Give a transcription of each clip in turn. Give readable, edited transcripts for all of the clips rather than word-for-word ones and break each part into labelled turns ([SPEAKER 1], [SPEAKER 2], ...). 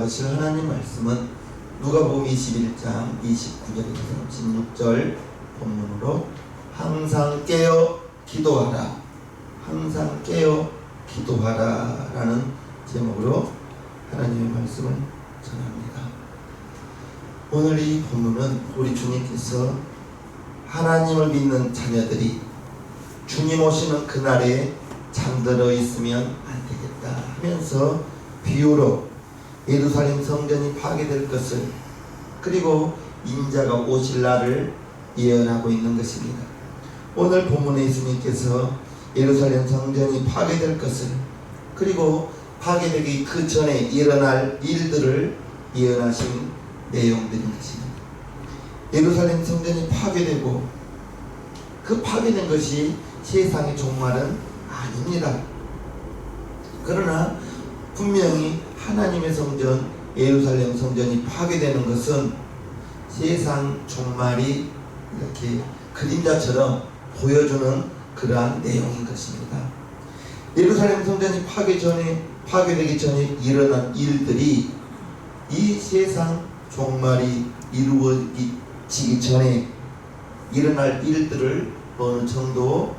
[SPEAKER 1] 받으실 하나님 말씀은 누가복음 21장 29절에서 36절 본문으로 항상 깨어 기도하라, 항상 깨어 기도하라 라는 제목으로 하나님의 말씀을 전합니다. 오늘 이 본문은 우리 주님께서 하나님을 믿는 자녀들이 주님 오시는 그날에 잠들어 있으면 안 되겠다 하면서 비유로 예루살렘 성전이 파괴될 것을, 그리고 인자가 오실 날을 예언하고 있는 것입니다. 오늘 본문에 예수님께서 예루살렘 성전이 파괴될 것을, 그리고 파괴되기 그 전에 일어날 일들을 예언하신 내용들인 것입니다. 예루살렘 성전이 파괴되고 그 파괴된 것이 세상의 종말은 아닙니다. 그러나 분명히 하나님의 성전 예루살렘 성전이 파괴되는 것은 세상 종말이 이렇게 그림자처럼 보여주는 그러한 내용인 것입니다. 예루살렘 성전이 파괴되기 전에 일어난 일들이 이 세상 종말이 이루어지기 전에 일어날 일들을 어느 정도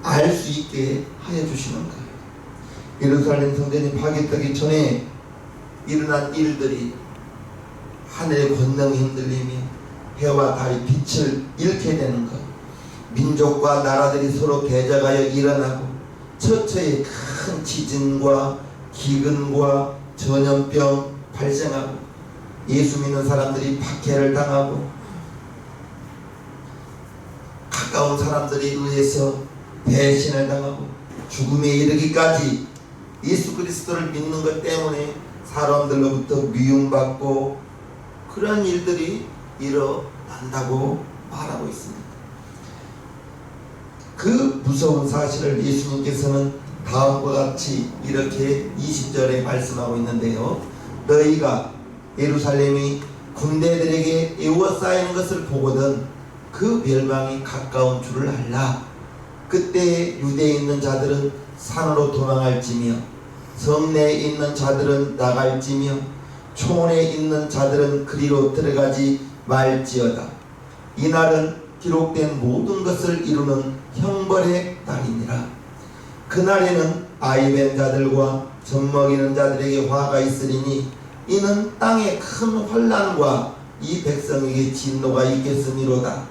[SPEAKER 1] 알 수 있게 하여 주시는 거예요. 예루살렘 성전이 파괴되기 전에 일어난 일들이 하늘의 권능이 흔들리며 해와 달이 빛을 잃게 되는 것, 민족과 나라들이 서로 대적하여 일어나고 처처에 큰 지진과 기근과 전염병 발생하고 예수 믿는 사람들이 박해를 당하고 가까운 사람들에 의해서 배신을 당하고 죽음에 이르기까지 예수 그리스도를 믿는 것 때문에 사람들로부터 미움받고 그런 일들이 일어난다고 말하고 있습니다. 그 무서운 사실을 예수님께서는 다음과 같이 이렇게 20절에 말씀하고 있는데요. 너희가 예루살렘이 군대들에게 에워싸이는 것을 보거든 그 멸망이 가까운 줄을 알라. 그때 유대에 있는 자들은 산으로 도망할지며 성내에 있는 자들은 나갈지며 초원에 있는 자들은 그리로 들어가지 말지어다. 이날은 기록된 모든 것을 이루는 형벌의 날이니라. 그날에는 아이벤 자들과 젖먹이는 자들에게 화가 있으리니 이는 땅에 큰 환난과 이 백성에게 진노가 있겠음이로다.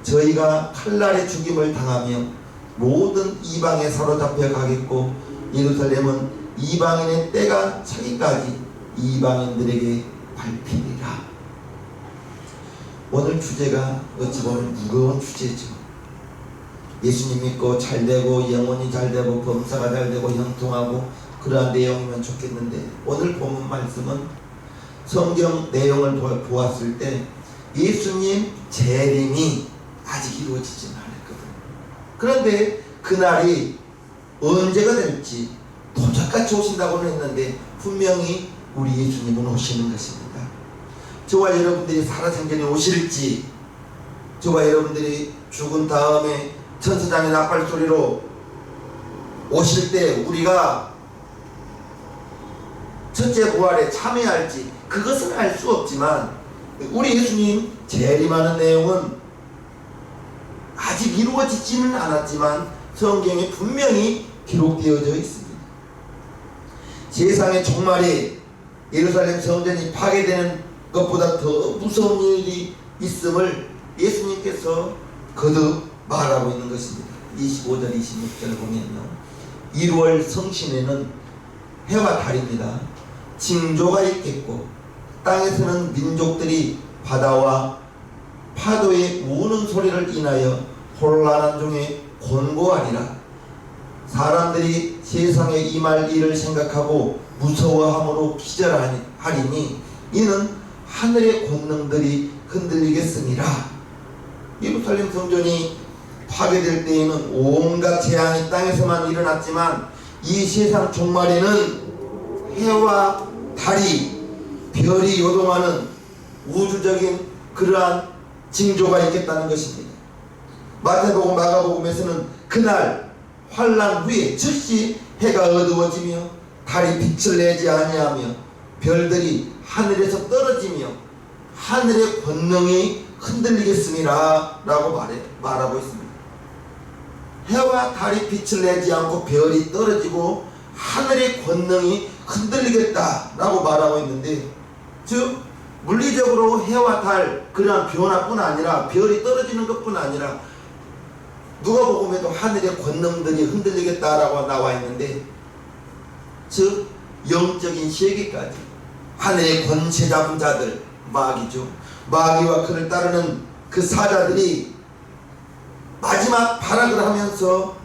[SPEAKER 1] 저희가 칼날에 죽임을 당하며 모든 이방에 사로잡혀 가겠고 예루살렘은 이방인의 때가 차기까지 이방인들에게 밟히리라. 오늘 주제가 어찌 보면 무거운 주제죠. 예수님 믿고 잘되고 영혼이 잘되고 범사가 잘되고 형통하고 그러한 내용이면 좋겠는데, 오늘 본문 말씀은 성경 내용을 보았을 때 예수님 재림이 아직 이루어지지는 않았거든요. 그런데 그날이 언제가 될지 도적같이 오신다고는 했는데 분명히 우리 예수님은 오시는 것입니다. 저와 여러분들이 살아생전에 오실지, 저와 여러분들이 죽은 다음에 천사장의 나팔소리로 오실 때 우리가 첫째 부활에 참여할지 그것은 알 수 없지만 우리 예수님 재림하는 내용은 아직 이루어지지는 않았지만 성경에 분명히 기록되어져 있습니다. 세상의 종말이 예루살렘 성전이 파괴되는 것보다 더 무서운 일이 있음을 예수님께서 거듭 말하고 있는 것입니다. 25절 26절 보면요, 1월 성신에는 해와 달입니다. 징조가 있겠고 땅에서는 민족들이 바다와 파도의 우는 소리를 인하여 혼란한 중에 곤고하리라. 사람들이 세상에 임할 일을 생각하고 무서워함으로 기절하리니 이는 하늘의 권능들이 흔들리겠습니다. 예루살렘 성전이 파괴될 때에는 온갖 재앙이 땅에서만 일어났지만 이 세상 종말에는 해와 달이 별이 요동하는 우주적인 그러한 징조가 있겠다는 것입니다. 마태복음 마가복음에서는 그날 환난 후에 즉시 해가 어두워지며 달이 빛을 내지 아니하며 별들이 하늘에서 떨어지며 하늘의 권능이 흔들리겠습니다 라고 말하고 있습니다. 해와 달이 빛을 내지 않고 별이 떨어지고 하늘의 권능이 흔들리겠다 라고 말하고 있는데, 즉 물리적으로 해와 달 그러한 변화뿐 아니라 별이 떨어지는 것뿐 아니라 누가복음에도 하늘의 권능들이 흔들리겠다라고 나와 있는데, 즉 영적인 세계까지 하늘의 권세 잡은 자들, 마귀죠. 마귀와 그를 따르는 그 사자들이 마지막 발악을 하면서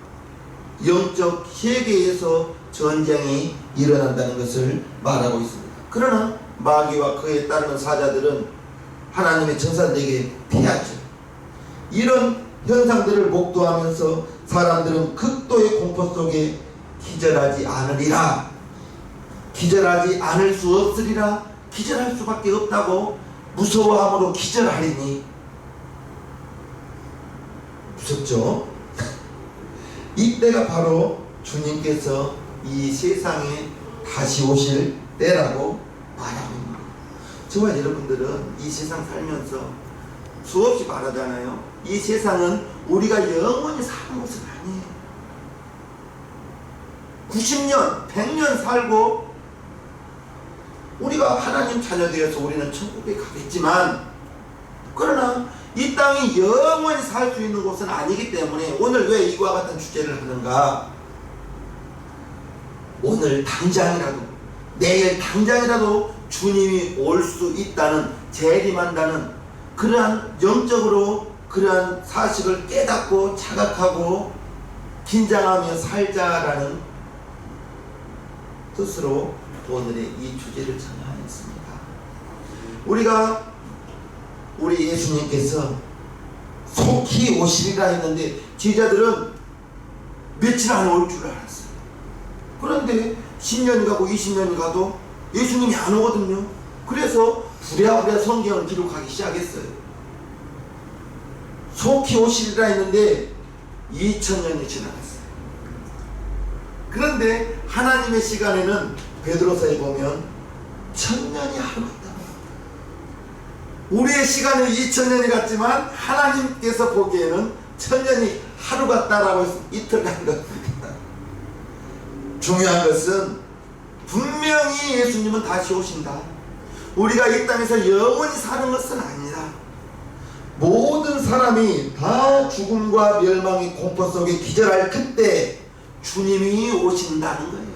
[SPEAKER 1] 영적 세계에서 전쟁이 일어난다는 것을 말하고 있습니다. 그러나 마귀와 그에 따르는 사자들은 하나님의 전사들에게 패하죠. 이런 현상들을 목도하면서 사람들은 극도의 공포 속에 기절하지 않으리라, 기절하지 않을 수 없으리라, 기절할 수밖에 없다고 무서워함으로 기절하리니. 무섭죠? 이때가 바로 주님께서 이 세상에 다시 오실 때라고 말하고 있습니다. 저와 여러분들은 이 세상 살면서 수없이 말하잖아요. 이 세상은 우리가 영원히 사는 것은 아니에요. 90년, 100년 살고 우리가 하나님 자녀 되어서 우리는 천국에 가겠지만, 그러나 이 땅이 영원히 살 수 있는 곳은 아니기 때문에 오늘 왜 이와 같은 주제를 하는가? 오늘 당장이라도, 내일 당장이라도 주님이 올 수 있다는, 재림한다는 그러한 영적으로 그러한 사실을 깨닫고 자각하고 긴장하며 살자라는 뜻으로 오늘의 이 주제를 정하였습니다. 우리 예수님께서 속히 오시리라 했는데 제자들은 며칠 안 올 줄 알았어요. 그런데 10년이 가고 20년이 가도 예수님이 안 오거든요. 그래서 부랴부랴 성경을 기록하기 시작했어요. 속히 오시리라 했는데 2000년이 지나갔어요. 그런데 하나님의 시간에는 베드로서에 보면 1000년이 하루 같다. 우리의 시간은 2000년이 같지만 하나님께서 보기에는 1000년이 하루 같다라고 해서 이틀 간 겁니다. 중요한 것은 분명히 예수님은 다시 오신다. 우리가 이 땅에서 영원히 사는 것은 아니라 모든 사람이 다 죽음과 멸망의 공포 속에 기절할 그때 주님이 오신다는 거예요.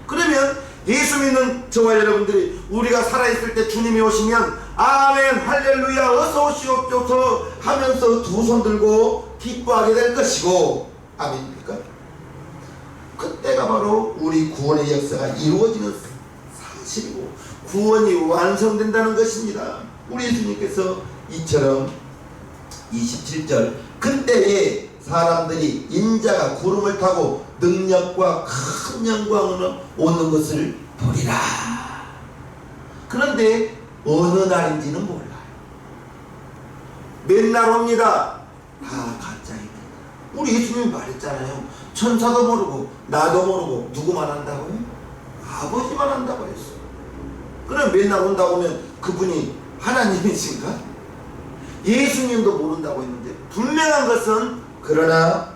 [SPEAKER 1] 그러면 예수 믿는 저와 여러분들이 우리가 살아있을 때 주님이 오시면 아멘 할렐루야 어서 오시옵소서 하면서 두 손 들고 기뻐하게 될 것이고, 아멘입니까? 그때가 바로 우리 구원의 역사가 이루어지는 사실이고 구원이 완성된다는 것입니다. 우리 예수님께서 이처럼 27절 그때에 사람들이 인자가 구름을 타고 능력과 큰 영광으로 오는 것을 보리라. 그런데 어느 날인지는 몰라요. 맨날 옵니다. 다 가짜입니다. 우리 예수님이 말했잖아요. 천사도 모르고 나도 모르고 누구만 한다고요? 아버지만 한다고 했어요. 그럼 맨날 온다고 하면 그분이 하나님이신가? 예수님도 모른다고 했는데 분명한 것은, 그러나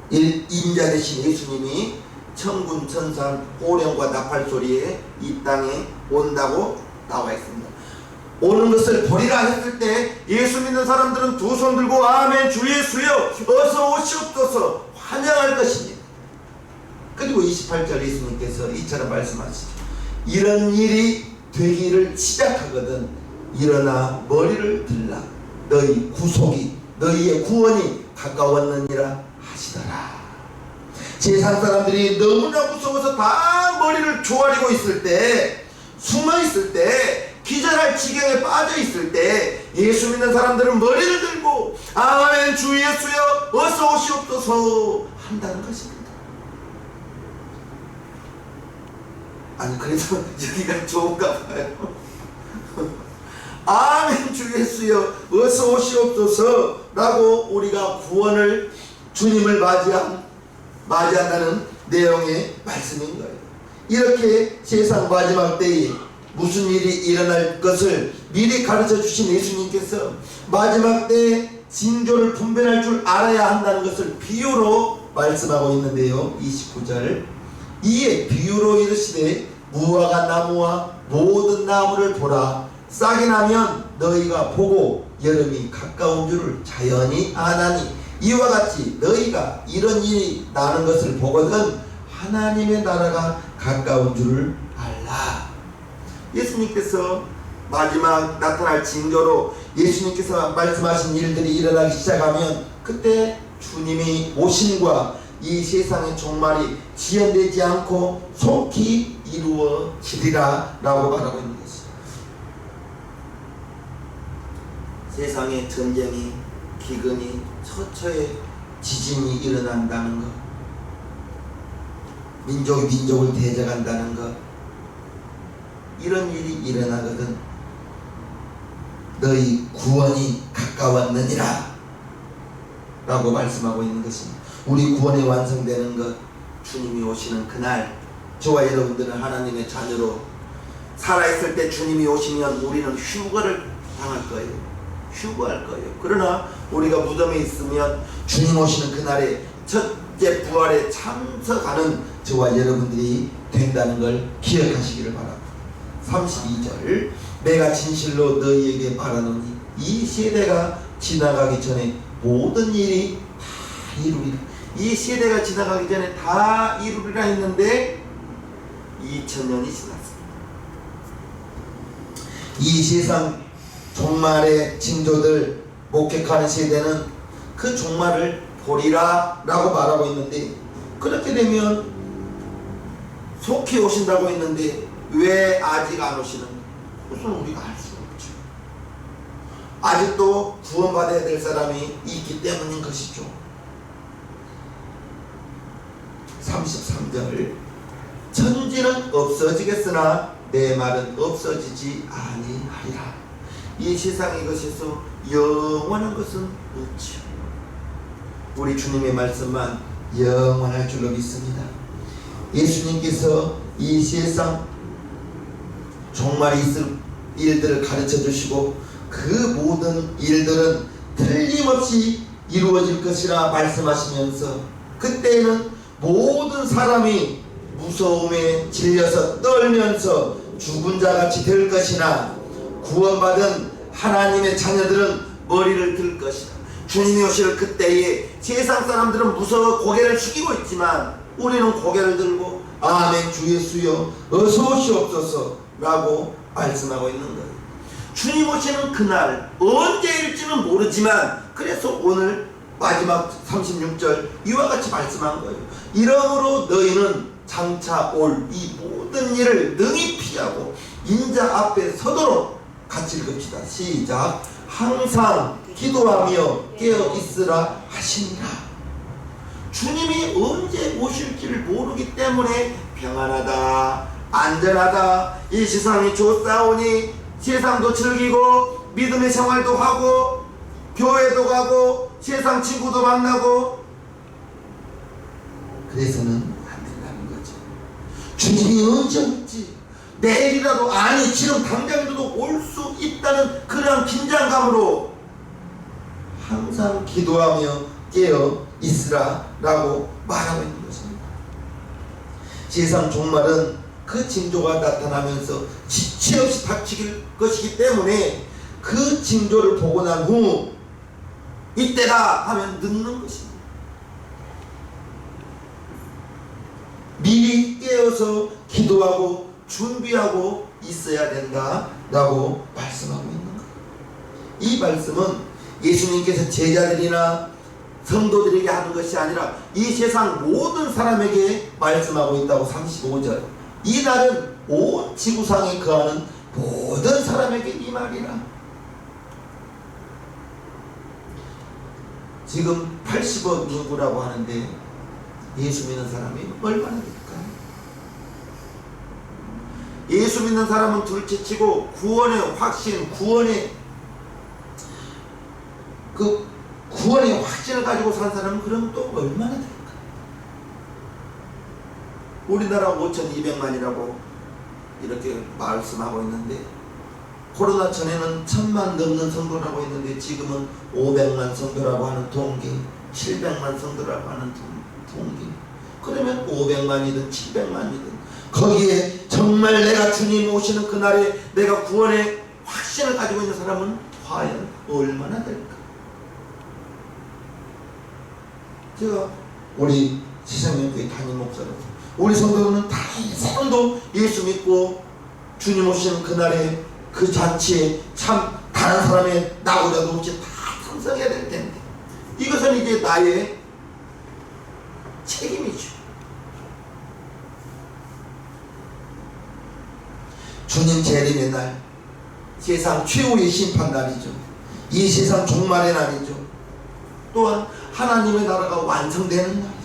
[SPEAKER 1] 인자 되신 예수님이 천군 천사 호령과 나팔 소리에 이 땅에 온다고 나와 있습니다. 오는 것을 보리라 했을 때 예수 믿는 사람들은 두 손 들고 아멘 주 예수여 어서 오시옵소서 환영할 것입니다. 그리고 28절 예수님께서 이처럼 말씀하시죠. 이런 일이 되기를 시작하거든 일어나 머리를 들라 너희 구속이 너희의 구원이 가까웠느니라 하시더라. 세상 사람들이 너무나 무서워서 다 머리를 조아리고 있을 때, 숨어 있을 때, 기절할 지경에 빠져 있을 때 예수 믿는 사람들은 머리를 들고 아멘 주 예수여 어서 오시옵소서 한다는 것입니다. 아니 그래서 여기가 좋은가 봐요. 아멘 주 예수여 어서 오시옵소서 라고 우리가 구원을 주님을 맞이한다는 내용의 말씀인 거예요. 이렇게 세상 마지막 때에 무슨 일이 일어날 것을 미리 가르쳐 주신 예수님께서 마지막 때 징조를 분별할 줄 알아야 한다는 것을 비유로 말씀하고 있는데요. 29절 이에 비유로 이르시되 무화과 나무와 모든 나무를 보라. 싹이 나면 너희가 보고 여름이 가까운 줄을 자연히 아나니 이와 같이 너희가 이런 일이 나는 것을 보거든 하나님의 나라가 가까운 줄을 알라. 예수님께서 마지막 나타날 징조로 예수님께서 말씀하신 일들이 일어나기 시작하면 그때 주님이 오심과 이 세상의 종말이 지연되지 않고 속히 이루어지리라 라고 말하고 있는 것입니다. 세상에 전쟁이, 기근이, 처처에 지진이 일어난다는 것, 민족이 민족을 대적한다는 것, 이런 일이 일어나거든 너희 구원이 가까웠느니라 라고 말씀하고 있는 것입니다. 우리 구원이 완성되는 것, 주님이 오시는 그날 저와 여러분들은 하나님의 자녀로 살아있을 때 주님이 오시면 우리는 휴거를 당할 거예요. 휴거할 거예요. 그러나 우리가 무덤에 있으면 주님 오시는 그날에 첫째 부활에 참석하는 저와 여러분들이 된다는 걸 기억하시기를 바랍니다. 32절 내가 진실로 너희에게 말하노니 이 세대가 지나가기 전에 모든 일이 다 이루리라. 이 세대가 지나가기 전에 다 이루리라 했는데 2000년이 지났습니다. 이 세상 종말의 징조들 목격하는 세대는 그 종말을 보리라 라고 말하고 있는데 그렇게 되면 속히 오신다고 했는데 왜 아직 안 오시는 것은 우리가 알 수가 없죠. 아직도 구원받아야 될 사람이 있기 때문인 것이죠. 33절 천지는 없어지겠으나 내 말은 없어지지 아니하리라. 이 세상의 것에서 영원한 것은 없죠. 우리 주님의 말씀만 영원할 줄로 믿습니다. 예수님께서 이 세상 종말이 있을 일들을 가르쳐 주시고 그 모든 일들은 틀림없이 이루어질 것이라 말씀하시면서 그때에는 모든 사람이 무서움에 질려서 떨면서 죽은 자같이 될 것이나 구원받은 하나님의 자녀들은 머리를 들 것이다. 주님이 오실 그때에 세상 사람들은 무서워 고개를 숙이고 있지만 우리는 고개를 들고 아멘 주 예수여 어서 오시옵소서 라고 말씀하고 있는 거예요. 주님 오시는 그날 언제일지는 모르지만 그래서 오늘 마지막 36절 이와 같이 말씀한 거예요. 이러므로 너희는 장차 올 이 모든 일을 능히 피하고 인자 앞에 서도록 같이 읽읍시다. 시작. 항상 기도하며 깨어 있으라 하시니라. 주님이 언제 오실지를 모르기 때문에 평안하다 안전하다 이 세상이 좋사오니 세상도 즐기고 믿음의 생활도 하고 교회도 가고 세상 친구도 만나고 그래서는 안 된다는 거죠. 주님이 언제 올지 내일이라도 아니 지금 당장이라도 올 수 있다는 그런 긴장감으로 항상 기도하며 깨어 있으라 라고 말하고 있는 것입니다. 세상 종말은 그 징조가 나타나면서 지체 없이 닥칠 것이기 때문에 그 징조를 보고 난 후 이때다 하면 늦는 것입니다. 미리 깨어서 기도하고 준비하고 있어야 된다라고 말씀하고 있는 거예요. 이 말씀은 예수님께서 제자들이나 성도들에게 하는 것이 아니라 이 세상 모든 사람에게 말씀하고 있다고. 35절 이 날은 온 지구상에 거하는 모든 사람에게 이 말이라. 지금 80억 인구라고 하는데 예수 믿는 사람이 얼마나 될까요? 예수 믿는 사람은 둘째치고 구원의 확신, 구원의 확신을 가지고 산 사람은 그럼 또 얼마나 될까요? 우리나라 5,200만이라고 이렇게 말씀하고 있는데, 코로나 전에는 1,000만 넘는 성도라고 했는데 지금은 500만 성도라고 하는 통계, 700만 성도라고 하는 통계. 그러면 500만이든 700만이든 거기에 정말 내가 주님 오시는 그날에 내가 구원의 확신을 가지고 있는 사람은 과연 얼마나 될까? 제가 우리 세상교회 담임 목사로서 우리 성도는 다 사람도 예수 믿고 주님 오시는 그날에 그 잔치에 참 다른 사람의 나고자도 없이 다 참석해야 될 텐데, 이것은 이제 나의 책임이죠. 주님 재림의 날, 세상 최후의 심판날이죠. 이 세상 종말의 날이죠. 또한 하나님의 나라가 완성되는 날이죠.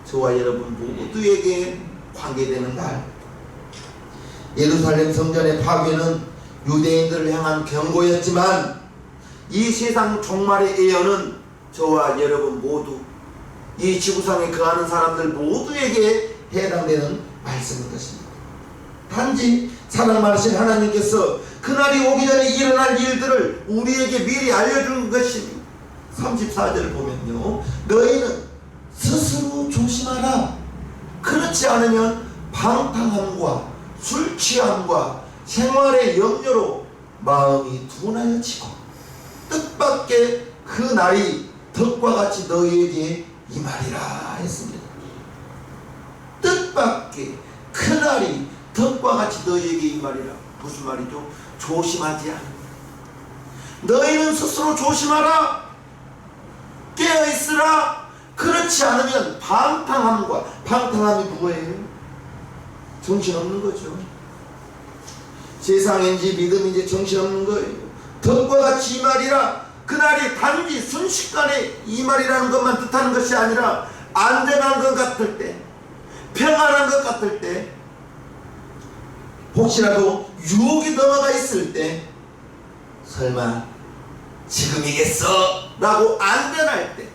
[SPEAKER 1] 저와 여러분 모두에게 관계되는 날. 예루살렘 성전의 파괴는 유대인들을 향한 경고였지만 이 세상 종말의 예언은 저와 여러분 모두, 이 지구상에 거하는 사람들 모두에게 해당되는 말씀인 것입니다. 단지 사랑 많으신 하나님께서 그날이 오기 전에 일어날 일들을 우리에게 미리 알려준 것입니다. 34절을 보면요, 너희는 스스로 조심하라. 그렇지 않으면 방탕함과 술 취함과 생활의 염려로 마음이 둔하여지고 뜻밖의 그 날이 덕과 같이 너희에게 임하리라 했습니다. 뜻밖의 그 날이 덕과 같이 너희에게 임하리라. 무슨 말이죠? 조심하지 않아. 너희는 스스로 조심하라. 깨어있으라. 그렇지 않으면 방탕함과, 방탕함이 뭐예요? 정신없는 거죠. 세상인지 믿음인지 정신없는 거예요. 덕과 같이 이 말이라. 그날이 단지 순식간에 이 말이라는 것만 뜻하는 것이 아니라 안전한 것 같을 때, 평안한 것 같을 때, 혹시라도 유혹이 넘어가 있을 때, 설마 지금이겠어? 라고 안전할 때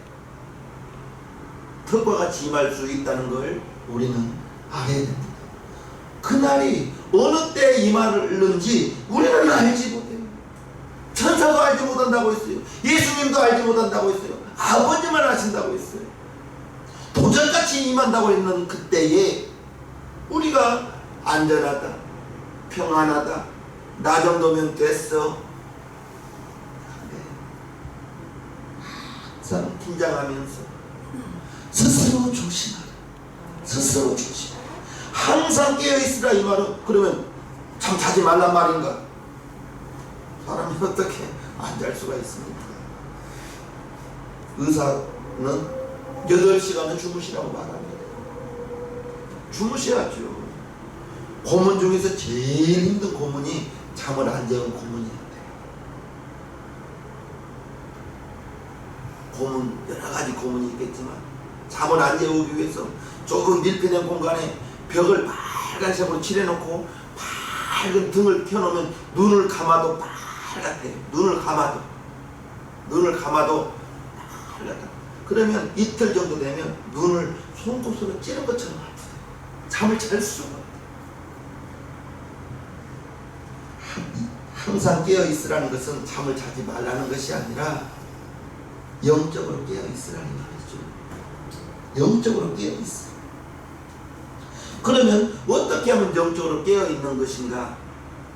[SPEAKER 1] 덕과 같이 임할 수 있다는 걸 우리는 알아야 됩니다. 그날이 어느 때 임하는지 우리는 알지 못해요. 천사도 알지 못한다고 했어요. 예수님도 알지 못한다고 했어요. 아버지만 아신다고 했어요. 도전같이 임한다고 했는 그때에 우리가 안전하다, 평안하다, 나 정도면 됐어, 항상 긴장하면서 스스로 조심하라. 스스로 조심하라. 항상 깨어있으라. 이 말은 그러면 참 자지 말란 말인가? 사람이 어떻게 안 잘 수가 있습니까? 의사는 8시간은 주무시라고 말합니다. 주무셔야죠. 고문 중에서 제일 힘든 고문이 잠을 안 재운 고문이에요. 고문, 여러 가지 고문이 있겠지만 잠을 안 재우기 위해서 조금 밀폐된 공간에 벽을 빨간색으로 칠해놓고 밝은 등을 켜놓으면 눈을 감아도 빨갛대요. 눈을 감아도 빨갛다. 그러면 이틀 정도 되면 눈을 송곳으로 찌른 것처럼 아프대요. 잠을 잘 수가 없대요. 항상 깨어있으라는 것은 잠을 자지 말라는 것이 아니라 영적으로 깨어있으라는 말이죠. 영적으로 깨어있어. 그러면 어떻게 하면 영적으로 깨어있는 것인가?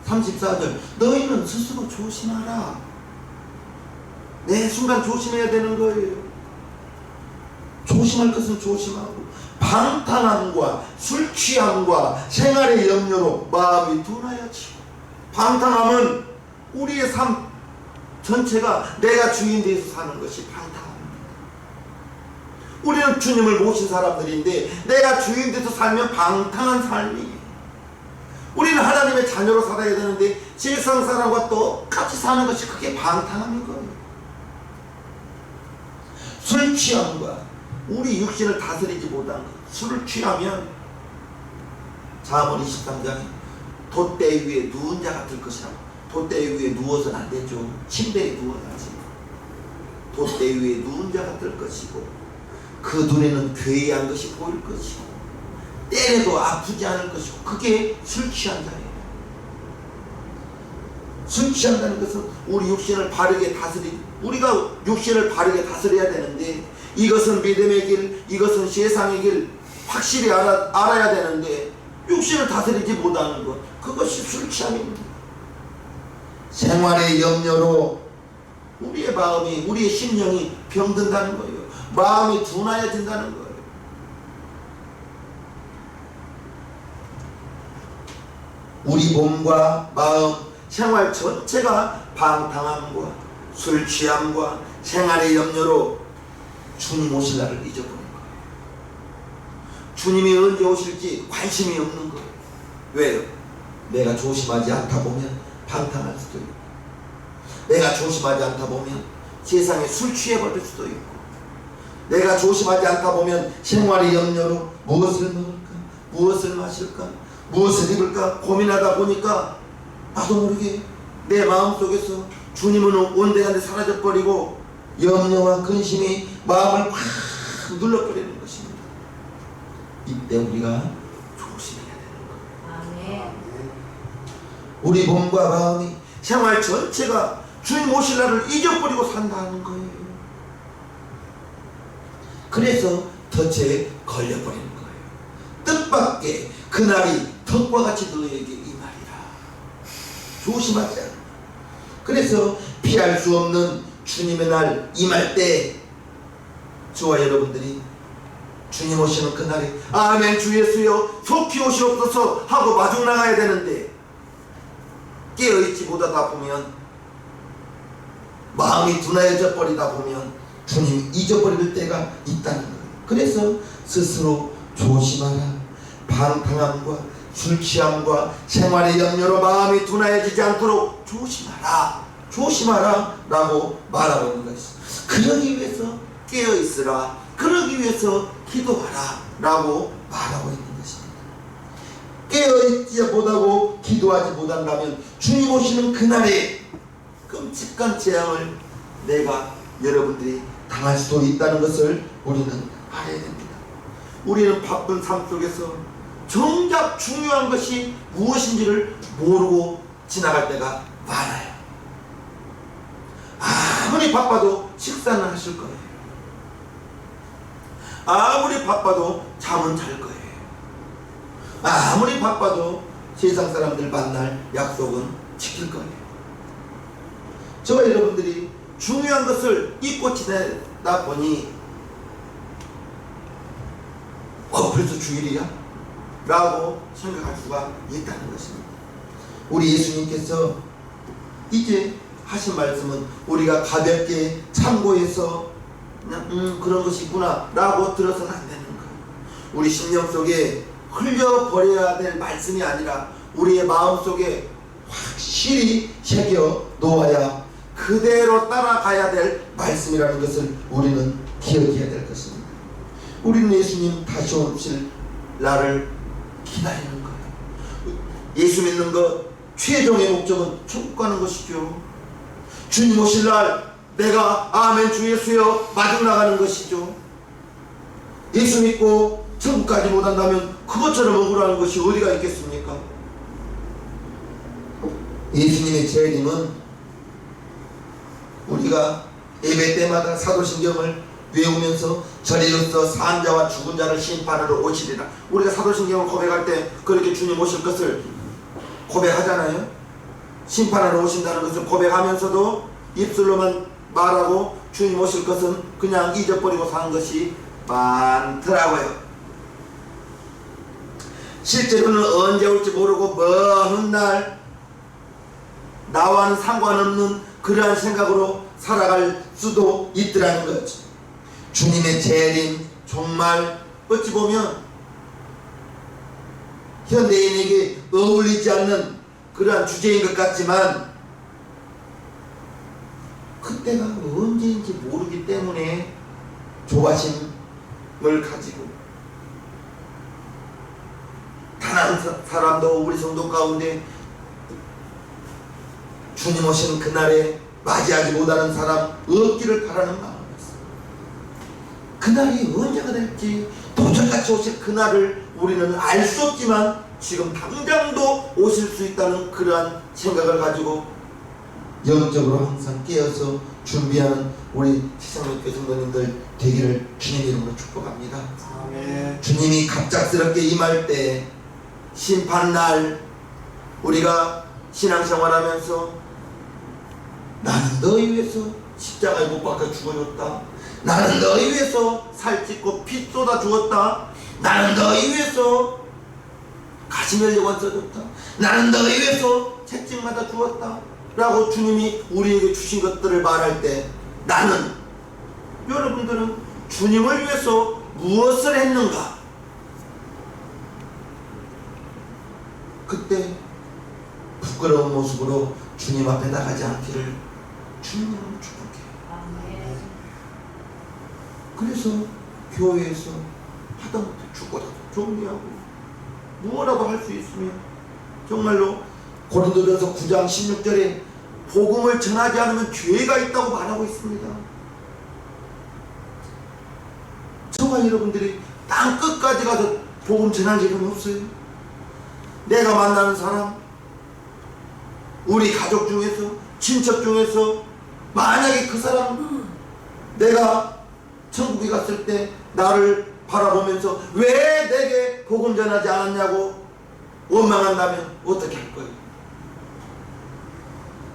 [SPEAKER 1] 34절, 너희는 스스로 조심하라. 매 순간 조심해야 되는 거예요. 조심할 것은 조심하고, 방탕함과 술 취함과 생활의 염려로 마음이 둔하여지고. 방탕함은 우리의 삶 전체가 내가 주인 돼서 사는 것이 방탕함입니다. 우리는 주님을 모신 사람들인데 내가 주인 돼서 살면 방탕한 삶이에요. 우리는 하나님의 자녀로 살아야 되는데 세상 사람과 똑같이 사는 것이 그게 방탕함인 거예요. 술 취함과 우리 육신을 다스리지 못한 것. 술을 취하면 잠언 23장에 돛대 위에 누운 자 같을 것이라고. 돛대 위에 누워서는 안 되죠. 침대에 누워야지. 돛대 위에 누운 자 같을 것이고 그 눈에는 괴이한 것이 보일 것이고 때려도 아프지 않을 것이고 그게 술 취한다예요. 술 취한다는 것은 우리 육신을 바르게 우리가 육신을 바르게 다스려야 되는데 이것은 믿음의 길, 이것은 세상의 길 확실히 알아야 되는데 육신을 다스리지 못하는 것 그것이 술 취함입니다. 생활의 염려로 우리의 마음이 우리의 심령이 병든다는 거예요. 마음이 둔하여진다는 거예요. 우리 몸과 마음, 생활 전체가 방탕함과 술 취함과 생활의 염려로 주님 오실 날을 잊어버린 거예요. 주님이 언제 오실지 관심이 없는 거예요. 왜요? 내가 조심하지 않다 보면 방탕할 수도 있고 내가 조심하지 않다 보면 세상에 술 취해버릴 수도 있고 내가 조심하지 않다 보면 생활의 염려로 무엇을 먹을까? 무엇을 마실까? 무엇을 입을까? 고민하다 보니까 나도 모르게 내 마음속에서 주님은 온데간데 사라져버리고 염려와 근심이 마음을 확 눌러버리는 것입니다. 이때 우리가 조심해야 되는 거예요. 우리 몸과 마음이 생활 전체가 주님 오실 날을 잊어버리고 산다는 거예요. 그래서 덫에 걸려버리는 거예요. 뜻밖의 그날이 덫과 같이 너에게 임하리라. 조심하자. 그래서 피할 수 없는 주님의 날 임할 때 저와 여러분들이 주님 오시는 그날에 아멘 주 예수여 속히 오시옵소서 하고 마중 나가야 되는데 깨어있지 못하다 보면 마음이 둔하여져 버리다 보면 주님 잊어버릴 때가 있다는 거예요. 그래서 스스로 조심하라. 방탕함과 술 취함과 생활의 염려로 마음이 둔하여지지 않도록 조심하라. 조심하라 라고 말하고 있는 것이죠. 그러기 위해서 깨어있으라. 그러기 위해서 기도하라 라고 말하고 있는 것입니다. 깨어있지 못하고 기도하지 못한다면 주님 오시는 그날에 끔찍한 재앙을 내가 여러분들이 당할 수도 있다는 것을 우리는 알아야 됩니다. 우리는 바쁜 삶 속에서 정작 중요한 것이 무엇인지를 모르고 지나갈 때가 많아요. 아무리 바빠도 식사는 하실 거예요. 아무리 바빠도 잠은 잘 거예요. 아무리 바빠도 세상 사람들 만날 약속은 지킬 거예요. 저와 여러분들이 중요한 것을 잊고 지내다 보니 벌써 주일이야? 라고 생각할 수가 있다는 것입니다. 우리 예수님께서 이제 하신 말씀은 우리가 가볍게 참고해서 그냥 그런 것이 있구나 라고 들어서는 안 되는 거예요. 우리 심령 속에 흘려버려야 될 말씀이 아니라 우리의 마음속에 확실히 새겨 놓아야 그대로 따라가야 될 말씀이라는 것을 우리는 기억해야 될 것입니다. 우리는 예수님 다시 오실 날을 기다리는 거예요. 예수 믿는 것 최종의 목적은 천국 가는 것이죠. 주님 오실 날 내가 아멘 주 예수여 마중 나가는 것이죠. 예수 믿고 천국 가지 못한다면 그것처럼 억울한 것이 어디가 있겠습니까? 예수님의 재림은 우리가 예배 때마다 사도신경을 외우면서 저리로서 산자와 죽은 자를 심판하러 오시리라. 우리가 사도신경을 고백할 때 그렇게 주님 오실 것을 고백하잖아요. 심판하러 오신다는 것을 고백하면서도 입술로만 말하고 주님 오실 것은 그냥 잊어버리고 사는 것이 많더라고요. 실제로는 언제 올지 모르고 먼 날 나와는 상관없는 그러한 생각으로 살아갈 수도 있더라는 거죠. 주님의 재림 정말 어찌 보면 현대인에게 어울리지 않는 그러한 주제인 것 같지만 그때가 언제인지 모르기 때문에 조바심을 가지고 단 한 사람도 우리 성도 가운데 주님 오시는 그날에 맞이하지 못하는 사람 없기를 바라는 마음이었습니다. 그날이 언제가 될지, 도적같이 오실 그날을 우리는 알 수 없지만 지금 당장도 오실 수 있다는 그러한 생각을 가지고 영적으로 항상 깨어서 준비하는 우리 시상교회 성도님들 되기를 주님 이름으로 축복합니다.
[SPEAKER 2] 아멘.
[SPEAKER 1] 주님이 갑작스럽게 임할 때, 심판날 우리가 신앙생활하면서 나는 너희 위해서 십자가에 못 박혀 죽어줬다, 나는 너희 위해서 살찢고 피 쏟아 죽었다, 나는 너희 위해서 가시멜리관 써줬다, 나는 너희 위해서 채찍마다 죽었다 라고 주님이 우리에게 주신 것들을 말할 때, 나는, 여러분들은 주님을 위해서 무엇을 했는가? 그때 부끄러운 모습으로 주님 앞에 나가지 않기를 주님으로 축복해요. 그래서 교회에서 하다못해 죽어라도 정리하고 무엇라도 할 수 있으면 정말로 고린도전서 9장 16절에 복음을 전하지 않으면 죄가 있다고 말하고 있습니다. 저와 여러분들이 땅 끝까지 가서 복음 전할 일은 없어요. 내가 만나는 사람, 우리 가족 중에서, 친척 중에서 만약에 그 사람, 내가 천국에 갔을 때 나를 바라보면서 왜 내게 복음 전하지 않았냐고 원망한다면 어떻게 할 거예요?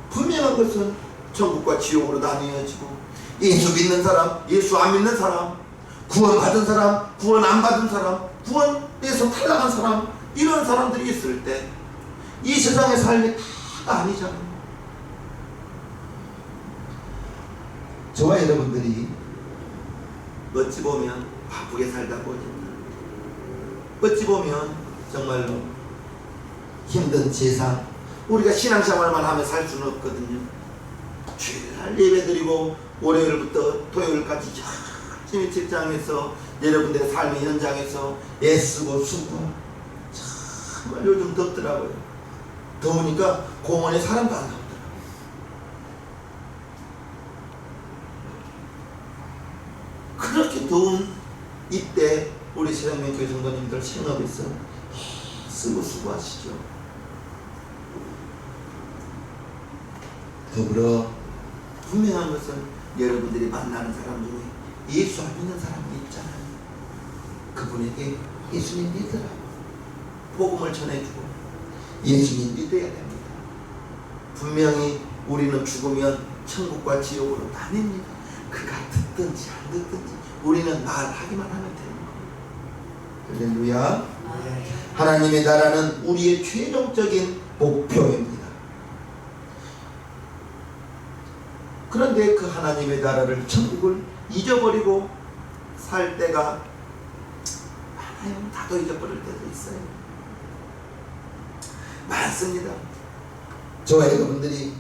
[SPEAKER 1] 분명한 것은 천국과 지옥으로 나뉘어지고, 예수 믿는 사람, 예수 안 믿는 사람, 구원 받은 사람, 구원 안 받은 사람, 구원에서 탈락한 사람, 이런 사람들이 있을 때 이 세상의 삶이 다가 아니잖아요. 저와 여러분들이 어찌 보면 바쁘게 살다 보니까, 어찌 보면 정말로 힘든 세상, 우리가 신앙생활만 하며 살 수는 없거든요. 주일날 예배드리고 월요일부터 토요일까지 열심히 직장에서 여러분들의 삶의 현장에서 애쓰고 수고, 정말 요즘 덥더라고요. 더우니까 공원에 사람도 안 나오더라고요. 그렇게 더운 이때 우리 세상교회 성도님들 생업에서 쓰고 수고하시죠. 더불어 분명한 것은 여러분들이 만나는 사람 중에 예수 안 믿는 사람이 있잖아요. 그분에게 예수님 믿으라, 복음을 전해주고 예수님 믿어야 됩니다. 분명히 우리는 죽으면 천국과 지옥으로 나뉩니다. 그가 듣든지 안 듣든지 우리는 말하기만 하면 되는 거예요. 할렐루야. 하나님의 나라는 우리의 최종적인 목표입니다. 그런데 그 하나님의 나라를, 천국을 잊어버리고 살 때가 많아요. 나도 잊어버릴 때도 있어요. 많습니다. 저와 여러분들이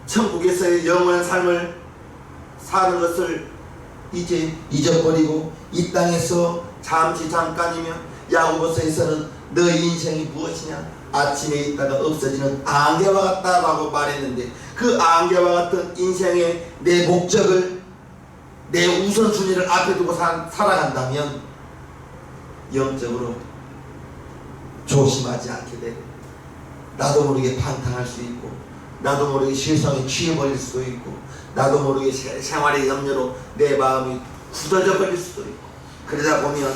[SPEAKER 1] 천국에서의 영원한 삶을 사는 것을 이제 잊어버리고 이 땅에서 잠시 잠깐이면, 야고보서에서는 너희 인생이 무엇이냐, 아침에 있다가 없어지는 안개와 같다라고 말했는데, 그 안개와 같은 인생의 내 목적을, 내 우선순위를 앞에 두고 살아간다면 영적으로 조심하지 않게 되고, 나도 모르게 방탕할 수 있고, 나도 모르게 실성에 취해버릴 수도 있고, 나도 모르게 생활의 염려로 내 마음이 굳어져 버릴 수도 있고, 그러다 보면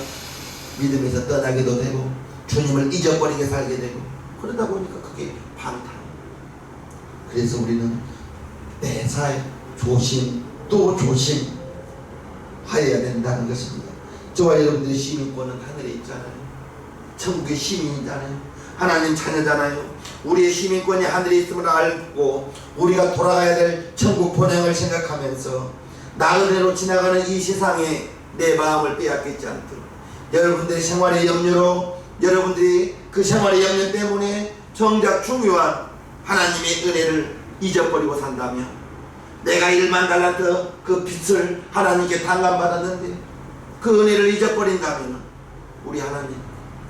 [SPEAKER 1] 믿음에서 떠나기도 되고 주님을 잊어버리게 살게 되고, 그러다 보니까 그게 방탕. 그래서 우리는 매사에 조심 또 조심하여야 된다는 것입니다. 저와 여러분들의 시민권은 하늘에 있잖아요. 천국의 시민이잖아요. 하나님 자녀잖아요. 우리의 시민권이 하늘에 있음을 알고 우리가 돌아가야 될 천국 본향을 생각하면서 나그네로 지나가는 이 세상에 내 마음을 빼앗기지 않도록, 여러분들의 생활의 염려로, 여러분들이 그 생활의 염려 때문에 정작 중요한 하나님의 은혜를 잊어버리고 산다면, 내가 1만 달란트 그 빚을 하나님께 당감받았는데 그 은혜를 잊어버린다면 우리 하나님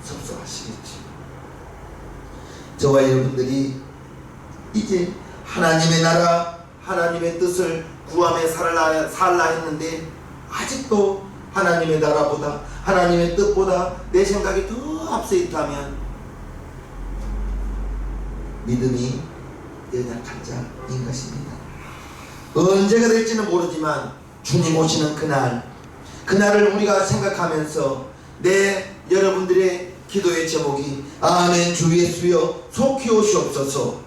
[SPEAKER 1] 섭섭하시겠지. 저와 여러분들이 이제 하나님의 나라, 하나님의 뜻을 구하며 살라 했는데 아직도 하나님의 나라보다, 하나님의 뜻보다 내 생각이 더 앞서 있다면 믿음이 연약한 자인 것입니다. 언제가 될지는 모르지만 주님 오시는 그날을 우리가 생각하면서 여러분들의 기도의 제목이 아멘 주 예수여 속히 오시옵소서,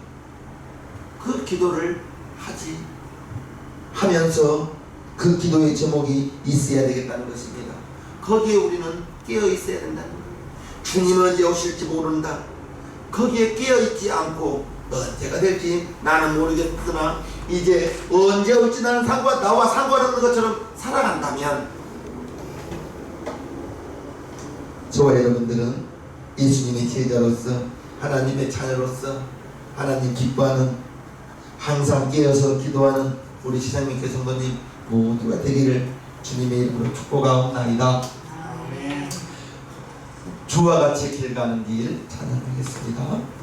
[SPEAKER 1] 그 기도를 하면서 그 기도의 제목이 있어야 되겠다는 것입니다. 거기에 우리는 깨어 있어야 된다는 거예요. 주님 언제 오실지 모른다. 거기에 깨어 있지 않고 언제가 될지 나는 모르겠으나 이제 언제 올지 나는 나와 상관없는 것처럼 살아간다면 저와 여러분들은 예수님의 제자로서, 하나님의 자녀로서 하나님 기뻐하는, 항상 깨어서 기도하는 우리 시상민교 성도님 모두가 되기를 주님의 이름으로 축복하옵나이다. 주와 같이 길 가는 길 찬양하겠습니다.